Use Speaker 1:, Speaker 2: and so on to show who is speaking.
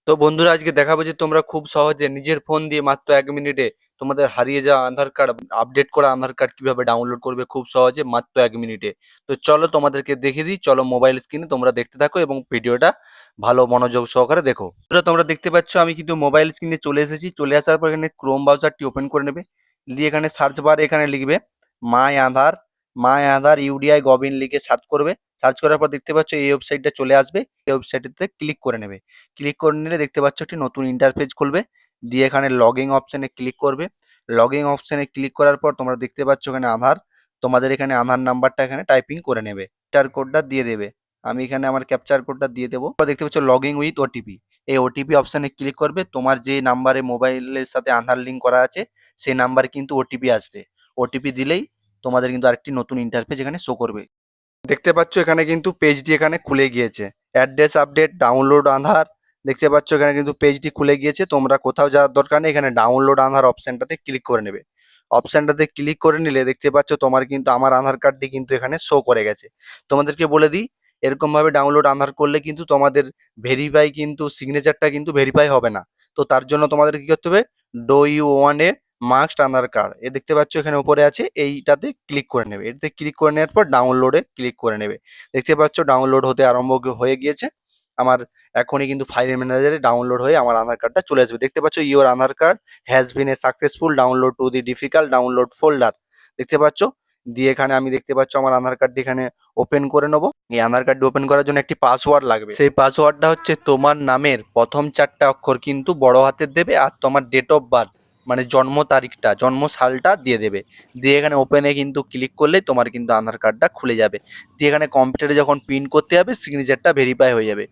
Speaker 1: তো বন্ধুরা, আজকে দেখাবো যে তোমরা খুব সহজে নিজের ফোন দিয়ে মাত্র 1 মিনিটে তোমাদের হারিয়ে যাওয়া আধার কার্ড, আপডেট করা আধার কার্ড কিভাবে ডাউনলোড করবে খুব সহজে মাত্র 1 মিনিটে। তো চলো তোমাদেরকে দেখিয়ে দিই। চলো মোবাইল স্ক্রিনে তোমরা দেখতে থাকো এবং ভিডিওটা ভালো মনোযোগ সহকারে দেখো। তোমরা দেখতে পাচ্ছ আমি কিন্তু মোবাইল স্ক্রিনে চলে এসেছি। চলে আসার পর এখানে ক্রোম ব্রাউজারটি ওপেন করে নেবে। দিয়ে এখানে সার্চ বারে এখানে লিখবে মাই আধার, মাই আধার ইউডিআই গভ ইন লিখে সার্চ করবে। সার্চ করার পর দেখতে পাচ্ছ এই ওয়েবসাইটটা চলে আসবে। এই ওয়েবসাইটটিতে ক্লিক করে নেবে। ক্লিক করে নিলে দেখতে পাচ্ছ একটি নতুন ইন্টারফেস খুলবে। দিয়ে এখানে লগইন অপশানে ক্লিক করবে। লগইন অপশানে ক্লিক করার পর তোমরা দেখতে পাচ্ছ এখানে আধার, তোমাদের এখানে আধার নাম্বারটা এখানে টাইপিং করে নেবে, ক্যাপচার কোডটা দিয়ে দেবে। আমি এখানে আমার ক্যাপচার কোডটা দিয়ে দেবো। দেখতে পাচ্ছ লগইন উইথ ওটিপি, এই ওটিপি অপশানে ক্লিক করবে। তোমার যে নাম্বারে মোবাইলের সাথে আধার লিঙ্ক করা আছে সেই নাম্বারে কিন্তু ওটিপি আসবে। ওটিপি দিলেই তোমাদের কিন্তু আরেকটি নতুন ইন্টারফেস এখানে শো করবে। দেখতে পাচ্ছ এখানে কিন্তু পেজটি এখানে খুলে গিয়েছে। অ্যাড্রেস আপডেট, ডাউনলোড আধার, দেখতে পাচ্ছ এখানে কিন্তু পেজটি খুলে গিয়েছে। তোমরা কোথাও যাওয়ার দরকার নেই, এখানে ডাউনলোড আধার অপশানটাতে ক্লিক করে নেবে। অপশানটাতে ক্লিক করে নিলে দেখতে পাচ্ছ তোমার কিন্তু আমার আধার কার্ডটি কিন্তু এখানে শো করে গেছে। তোমাদেরকে বলে দিই, এরকমভাবে ডাউনলোড আধার করলে কিন্তু তোমাদের ভেরিফাই কিন্তু সিগনেচারটা কিন্তু ভেরিফাই হবে না। তো তার জন্য তোমাদের কি করতে হবে, do you want a must Aadhaar card, এ দেখতে পাচ্ছ এখানে উপরে আছে, এইটাতে ক্লিক করে নেবে। এটাতে ক্লিক করে নেওয়ার পর ডাউনলোডে ক্লিক করে নেবে। দেখতে পাচ্ছ ডাউনলোড হতে আরম্ভ হয়ে গিয়েছে। আমার এখনই কিন্তু ফাইল ম্যানেজারে ডাউনলোড হয়ে আমার আধার কার্ডটা চলে আসবে। দেখতে পাচ্ছ your Aadhaar card has been a successful download to the difficult download folder, দেখতে পাচ্ছ। দিয়ে এখানে আমি দেখতে পাচ্ছ আমার আধার কার্ডটি এখানে ওপেন করে নেবো। এই আধার কার্ডটি ওপেন করার জন্য একটি পাসওয়ার্ড লাগবে। সেই পাসওয়ার্ডটা হচ্ছে তোমার নামের প্রথম 4টা অক্ষর কিন্তু বড় হাতের দেবে, আর তোমার ডেট অফ বার্থ মানে জন্ম তারিখটা, জন্ম সালটা দিয়ে দেবে। দিয়ে এখানে ওপেনে কিন্তু ক্লিক করলেই তোমার কিন্তু আধার কার্ডটা খুলে যাবে। দিয়ে এখানে কম্পিউটারে যখন প্রিন্ট করতে যাবে সিগনেচারটা ভেরিফাই হয়ে যাবে।